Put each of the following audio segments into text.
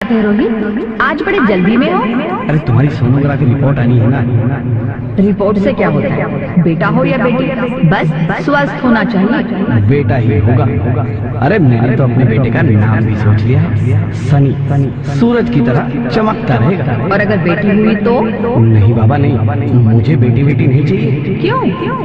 थे रोहित, आज बड़े जल्दी में हो। अरे तुम्हारी सोनोग्राफी रिपोर्ट आनी है ना। रिपोर्ट से क्या होता है, बेटा हो या बेटी, बस स्वस्थ होना चाहिए। बेटा ही होगा। अरे मैंने तो अपने बेटे का नाम भी सोच लिया है, सनी, सूरज की तरह चमकता रहेगा। और अगर बेटी हुई तो? नहीं बाबा नहीं, मुझे बेटी नहीं चाहिए। क्यों?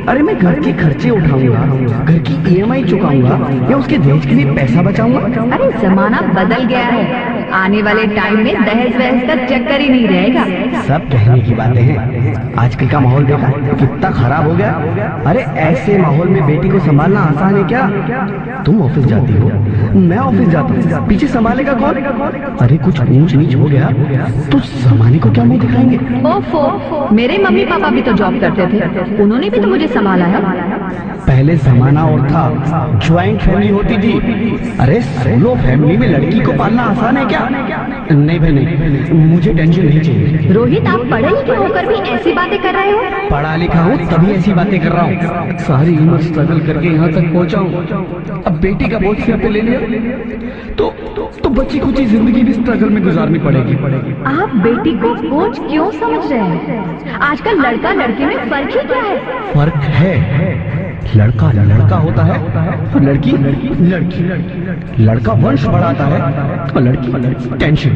अरे मैं घर के खर्चे उठाऊंगा, घर की EMI चुकाऊंगा या उसके दहेज के लिए पैसा बचाऊंगा। अरे जमाना बदल गया है, आने वाले टाइम में दहेज वहेज का चक्कर ही नहीं रहेगा। सब कहने की बातें हैं, आजकल का माहौल देखा कितना खराब हो गया। अरे ऐसे माहौल में बेटी को संभालना आसान है क्या? तुम ऑफिस जाती हो, मैं ऑफिस जाता हूँ, पीछे संभालेगा कौन? अरे कुछ ऊंच नीच हो गया तो जमाने को क्या मुंह दिखाएंगे? ओफो, मेरे मम्मी पापा भी तो जॉब करते थे, उन्होंने भी तो मुझे संभाला है। पहले जमाना और था, ज्वाइंट फैमिली होती थी। अरे सोलो फैमिली में लड़की को पालना आसान है क्या? नहीं भाई नहीं, मुझे टेंशन नहीं चाहिए। रोहित, आप पढ़े लिखे होकर भी ऐसी बातें कर रहे हो? पढ़ा लिखा हूँ तभी ऐसी बातें कर रहा हूँ। सारी उम्र स्ट्रगल करके यहाँ तक पहुँचा हूँ, अब बेटी का बोझ सिर पे ले लिया तो बच्ची कुछ जिंदगी भी स्ट्रगल में गुजारनी पड़ेगी। आप बेटी को बोझ क्यों समझ रहे हैं? आजकल लड़का लड़की में फर्क ही क्या है? फर्क है, लड़का लड़का होता है और लड़की लड़की। लड़का वंश बढ़ाता है और लड़की टेंशन।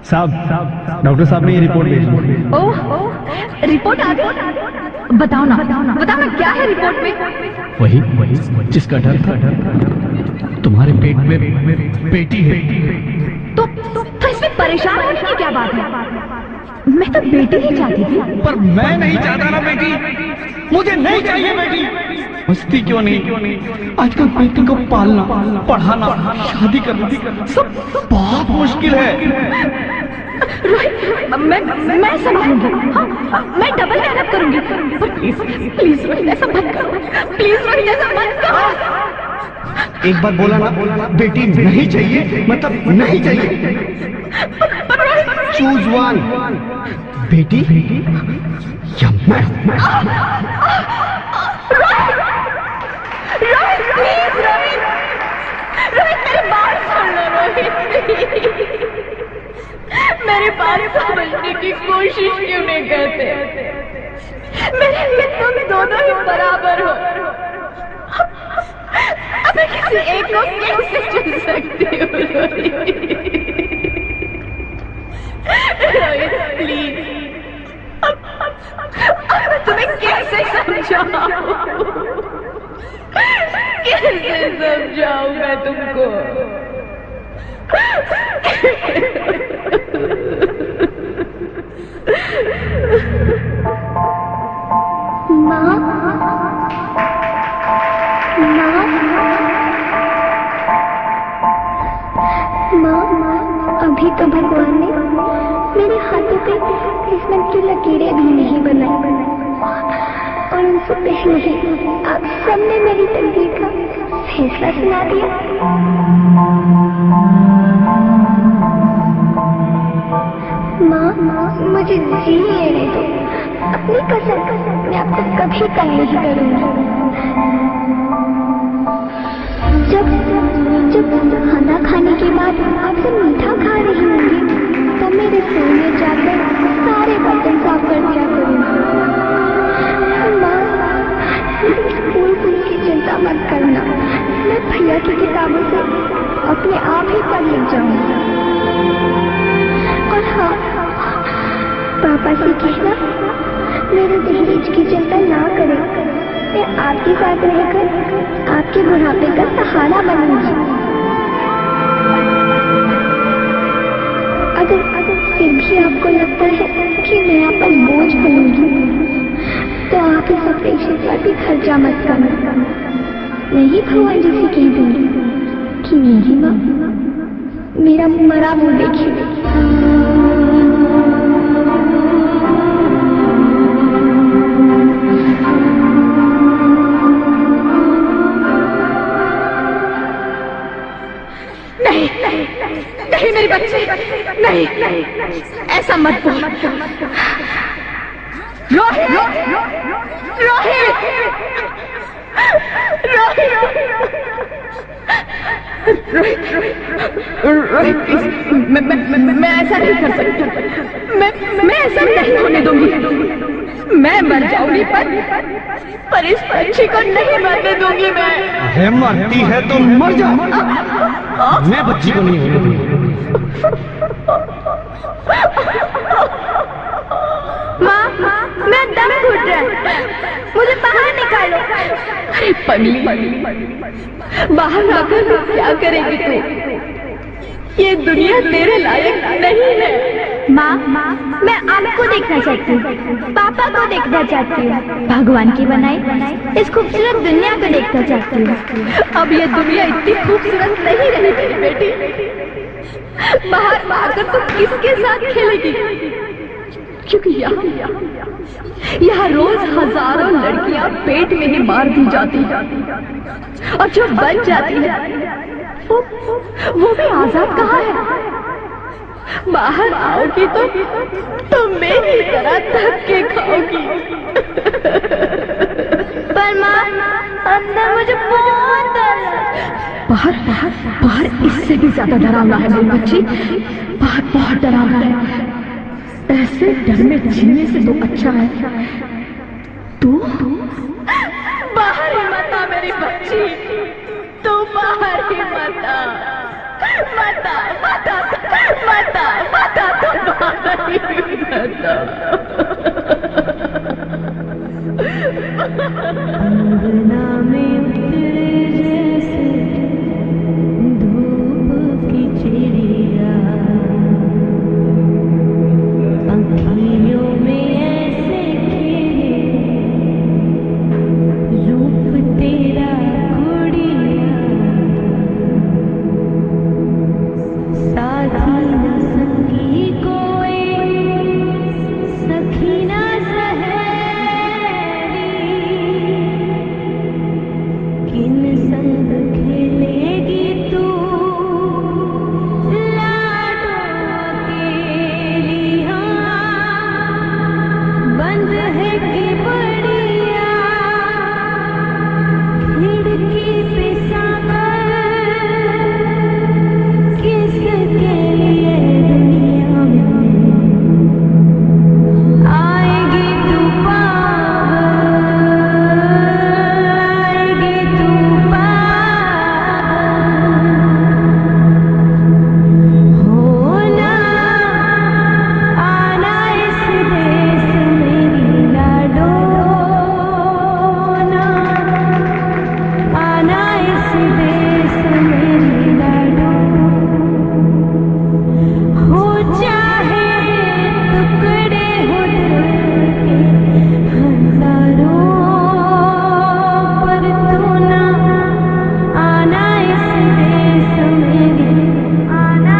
साहब, डॉक्टर साहब ने ये रिपोर्ट भेजी। ओह, रिपोर्ट आ गई? बताओ ना क्या है रिपोर्ट में? वही जिसका डर था, तुम्हारे पेट में बेटी है। तो इसमें परेशान होने की क्या बात है? मैं तो बेटी ही चाहती थी। पर मैं नहीं चाहता ना बेटी, मुझे नहीं चाहिए बेटी। मस्ती क्यों नहीं? आजकल बेटी को पालना, पढ़ाना, शादी करना सब बहुत मुश्किल है। रोहित, मैं संभालूंगी। हाँ, मैं डबल मेहनत करूंगी। पर प्लीज रोहित, ऐसा मत करो। प्लीज रोहित, ऐसा मत करो। एक बार बोला ना, बेटी नहीं चाहिए मतलब नहीं चाहिए। चूज वन, बेटी या मैं। रोहित प्लीज, रोहित मेरी बात सुन लो रोहित। मेरे बात समझने की कोशिश क्यों नहीं करते? मेरे लिए तुम दोनों ही बराबर हो। अब मैं किसी एक को कैसे चुन सकती हूँ रोहित प्लीज। अब मैं तुम्हें कैसे समझाऊं? कैसे समझाऊं मैं तुमको? माँ, अभी तो भगवान ने मेरे हाथों पे किस्मत की लकीरें भी नहीं बनाई, और उनसे पहले ही आप सबने मेरी तकदीर का फैसला सुना दिया। माँ, मुझे जी लेने दो। अपनी कसम मैं आपको कभी तंग नहीं करूंगी। जब खाना खाने के बाद आपसे मीठा खा रही होंगी, तब मेरे फोन में जाकर सारे बर्तन साफ कर दिया करूंगी। माँ, स्कूल की चिंता मत करना, मैं भैया की किताबों से अपने आप ही पढ़ लिख जाऊंगी। और हाँ, पापा से कहना मेरे दहेज की चिंता ना करें, मैं आपके साथ रहकर आपके बुढ़ापे का सहारा बनूंगी। अगर फिर भी आपको लगता है कि मैं आप पर बोझ बनूंगी, तो आप इस ऑपरेशन पर भी खर्चा मत करना। नहीं भगवान जी से कह दूंगी कि मेरी माँ मेरा मरा मुंह देखी। नहीं मेरी बच्ची, नहीं, ऐसा मत बोल। रोहित, रोहित, रोहित। रोहित, मैं ऐसा नहीं कर सकती। मैं ऐसा नहीं होने दूंगी। मैं मर जाऊंगी पर इस पक्षी को नहीं मरने दूंगी मैं। अरे मरती है तो मर जा, मैं बच्ची को नहीं होने दूंगी। माँ, मैं दम घुट रहा है, मुझे बाहर निकालो। अरे पगली, बाहर आकर क्या करेगी तू? ये दुनिया तेरे लायक नहीं है। माँ, मैं आपको देखना चाहती हूँ, पापा को देखना चाहती हूँ, भगवान की बनाई इस खूबसूरत दुनिया को देखना चाहती हूँ। अब ये दुनिया इतनी खूबसूरत नहीं रही तेरी बेटी। बाहर आकर तू किसके साथ खेलेगी? क्योंकि यहाँ रोज हजारों लड़कियां पेट में ही मार दी जाती हैं और जो बन जाती है वो भी आजाद कहाँ है? बाहर आओगी तो मेरी तरह धक्के खाओगी। पर माँ, अंदर मुझे बहुत डर है। बाहर इससे भी ज्यादा डरावना है मेरी बच्ची। बाहर बहुत डरावना है। ऐसे डर में जीने से तो अच्छा है तू बाहर ही मत आ मेरी बच्ची। तू बाहर ही मत आ, मत आ, मत आ, मत आ, मत आ, तू बाहर ही मत आ। अंगना में उतरे जैसे धूप की चिड़िया, अखियों में ऐसे खेले रूप तेरा गुड़िया, साथी न संगी कोई, सखी न सहेली, किन संग खेलेगी तू लाडो अकेली। बंद है कि बढ़िया खिड़की पे सागर, किसके लिए दुनिया में आएगी तू पागल, आएगी तू पागल। होना आना इस देश मेरी लाडो, आना इस देश मेरी लाडो। हो चाहे टुकड़े हो दिल के हजारों, पर तू ना आना इस देश मेरी, आना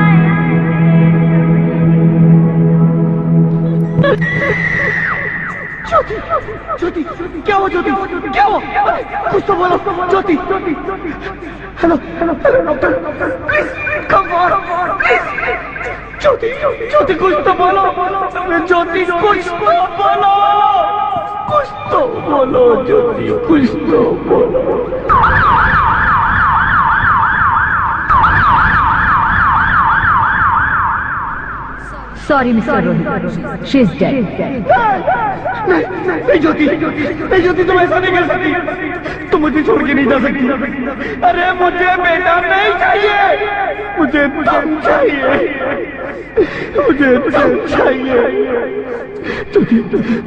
ज्योति, क्या हुआ ज्योति, क्या हुआ? कुछ तो बोलो Jyoti. Hello doctor, please come on please. Jyoti कुछ तो बोलो, ज्योति कुछ तो बोलो, कुछ तो बोलो ज्योति, कुछ तो बोलो। Sorry, Mr. Rohit. She is dead. नहीं ज्योति, तुम ऐसा नहीं कर सकती। तुम मुझे छोड़ के नहीं जा सकती। अरे मुझे बेटा नहीं चाहिए, मुझे दम चाहिए, मुझे दम चाहिए।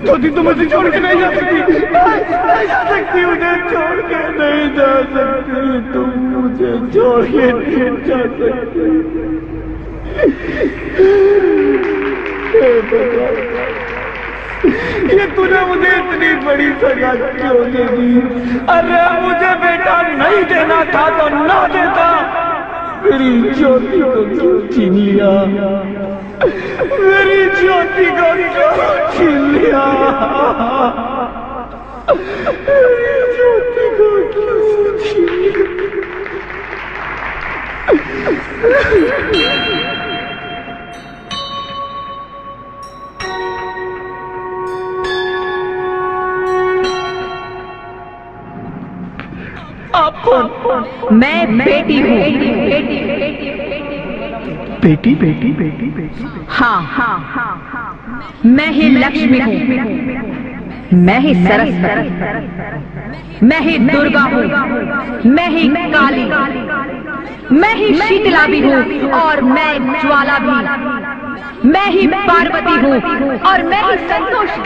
ज्योति तुम मुझे छोड़ के नहीं जा सकती, नहीं जा सकती, मुझे छोड़ के नहीं जा सकती, तुम मुझे छोड़ के नहीं जा सकती। ये तूने मुझे इतनी बड़ी सजा क्यों दे दी? अरे मुझे बेटा नहीं देना था तो ना देता, मेरी ज्योति को क्यों छीन लिया, मेरी ज्योति को क्यों छीन लिया, मेरी ज्योति को क्यों छीन लिया? आप कौन? मैं बेटी हूँ। बेटी बेटी बेटी बेटी हाँ, मैं ही लक्ष्मी हूँ, मैं ही सरस्वती, मैं ही दुर्गा हूँ, मैं ही काली, मैं ही शीतला भी हूँ और मैं ज्वाला भी, मैं ही पार्वती हूँ और मैं ही संतोषी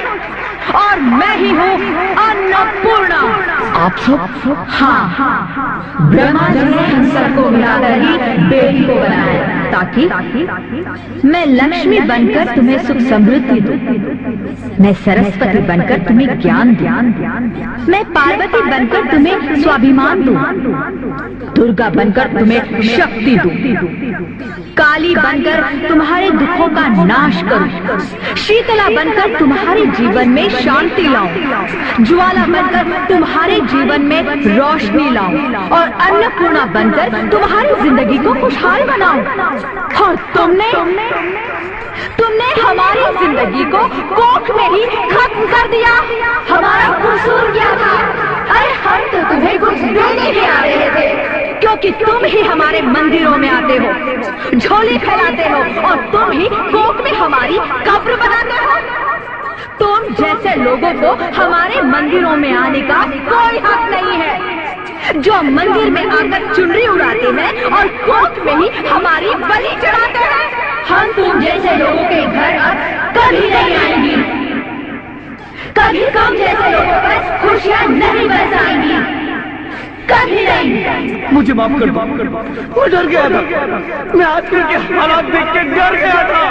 और मैं ही हूँ अन्नपूर्णा। आप सब? हाँ, ब्रह्मा जी ने हम सबको मिलाकर ही बेटी को बनाया ताकि मैं लक्ष्मी बनकर तुम्हें सुख समृद्धि दूं, मैं सरस्वती बनकर तुम्हें ज्ञान दूं, मैं पार्वती बनकर तुम्हें स्वाभिमान दूं, दुर्गा बनकर तुम्हें शक्ति दूं, काली बनकर तुम्हारे दुखों का नाश करूं, शीतला बनकर तुम्हारे जीवन में शांति लाऊं, ज्वाला बनकर तुम्हारे जीवन में रोशनी लाऊं और अन्नपूर्णा बनकर तुम्हारी जिंदगी को खुशहाल बनाऊं। और तुमने हमारी जिंदगी को कोख में ही खत्म कर दिया। हमारा कसूर क्या था? अरे हम तो तुम्हें कुछ देने भी आ रहे थे, क्योंकि तुम ही हमारे मंदिरों में आते हो, झोली फैलाते हो और तुम ही कोख में हमारी कब्र बनाते हो। तुम जैसे लोगों को हमारे मंदिरों में आने का कोई हक नहीं है, जो मंदिर में आकर चुनरी उड़ाते हैं और कोख में ही हमारी बलि चढ़ाते हैं। हम तुम जैसे लोगों के घर अब कभी नहीं आएंगी, कभी तुम जैसे लोगों पर खुशियां नहीं बरसाएंगी, कभी नहीं। मुझे माफ कर दो, मैं डर गया था, मैं आजकल के हालात देख के डर गया था।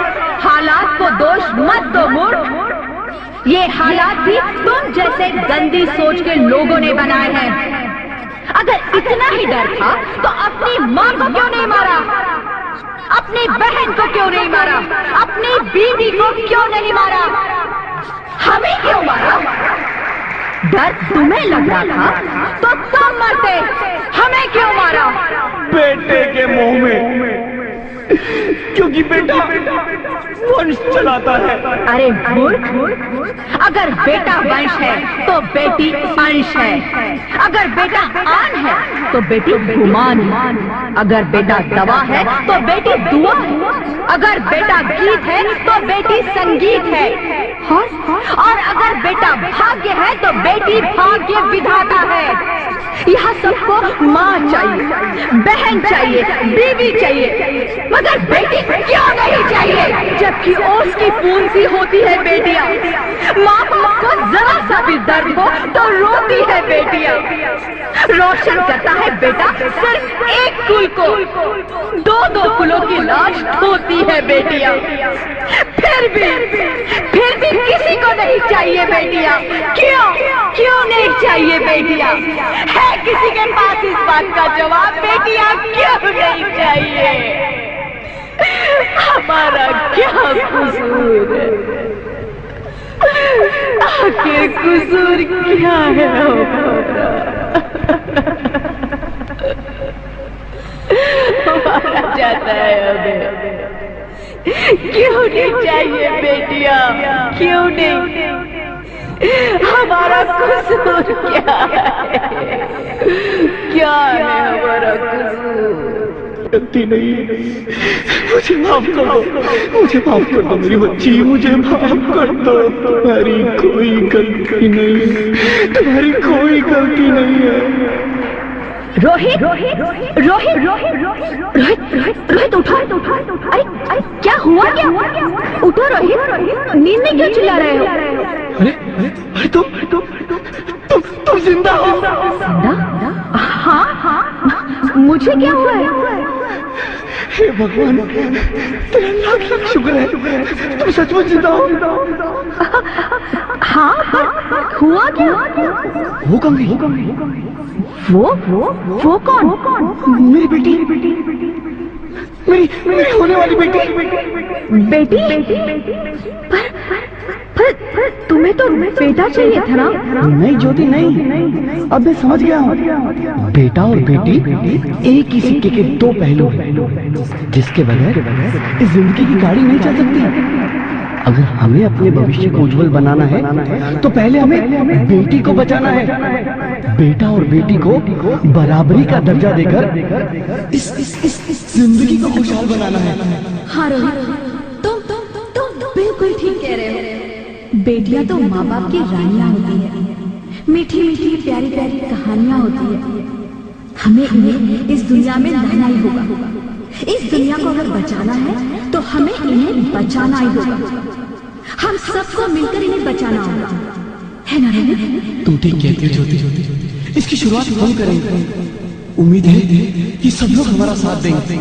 हालात को दोष मत दो मूर्ख, ये हालात भी तुम जैसे गंदी सोच के लोगों ने बनाए हैं। अगर इतना ही डर था तो अपनी माँ को क्यों नहीं मारा, अपनी बहन को क्यों नहीं मारा, अपनी बीवी को क्यों नहीं मारा, हमें क्यों मारा? डर तुम्हें लग रहा था तो तुम मरते, हमें क्यों मारा? बेटे के मुंह में, क्योंकि बेटा वंश चलाता है। अरे मूर्ख, अगर बेटा वंश है तो बेटी अंश है, अगर बेटा आन है तो बेटी गुमान है, अगर बेटा दवा है तो बेटी दुआ है, अगर बेटा गीत है तो बेटी संगीत है, और अगर बेटा भाग्य है तो बेटी भाग्य विधाता है। यहाँ सबको माँ चाहिए, बहन चाहिए, बीवी चाहिए, मगर बेटी क्यों नहीं चाहिए? जबकि ओस की पूंछ सी होती है बेटियां, माँ बाप को जरा सा भी दर्द हो तो रोती है बेटियां। रोशन करता है बेटा सिर्फ एक कुल को, दो कुलों की लाश ढोती है बेटियां। फिर भी किसी को नहीं चाहिए बेटियां। क्यों नहीं चाहिए बेटियां? है किसी के पास इस बात का जवाब? बेटियां क्यों नहीं चाहिए? हमारा क्या कसूर है? आखिर कसूर क्या है हमारा? मारा जाता है हमें। क्यों नहीं चाहिए बेटियां? क्यों नहीं? हमारा कसूर क्या है? क्या है हमारा कसूर? गलती नहीं, मुझे माफ कर दो, मुझे माफ कर दो मेरी बच्ची, मुझे माफ कर दो। तुम्हारी कोई गलती नहीं, तुम्हारी कोई गलती नहीं है। रोहित रोहित रोहित रोहित रोहित उठो, अरे क्या हुआ? क्या उठो रोहित, नींद में क्यों चिल्ला रहे हो? अरे तुम जिंदा हो? जिंदा? हाँ, मुझे क्या हुआ है? हे भगवान, तेरा लाख शुक्र है, तुम सचमुच जिंदा हो। हाँ, पर हुआ क्या? वो कौन है? वो कौन? मेरी बेटी, मेरी होने वाली बेटी। पर तुम्हें तो बेटा चाहिए था ना? नहीं ज्योति, नहीं, अब मैं समझ गया हूँ। बेटा और बेटी एक ही सिक्के के दो पहलू हैं, जिसके बगैर इस जिंदगी की गाड़ी नहीं चल सकती। अगर हमें अपने भविष्य को उज्जवल बनाना है तो पहले हमें बेटी को बचाना है। बेटा और बेटी को बराबरी का दर्जा देकर इस जिंदगी को खुशहाल बनाना है। हाँ रोहित, तुम बिल्कुल ठीक कह रहे हो। बेटियां तो माँ बाप की रानियां होती है, मीठी मीठी प्यारी प्यारी कहानियां होती है। हमें इन्हें इस दुनिया में लाना ही होगा। इस दुनिया को अगर बचाना है तो हमें इन्हें बचाना ही होगा। हम सबको मिलकर इन्हें बचाना होगा, है ना रोहित? तुम ठीक कहती हो ज्योति। इसकी शुरुआत हम करेंगे। उम्मीद है कि सब लोग हमारा साथ देंगे।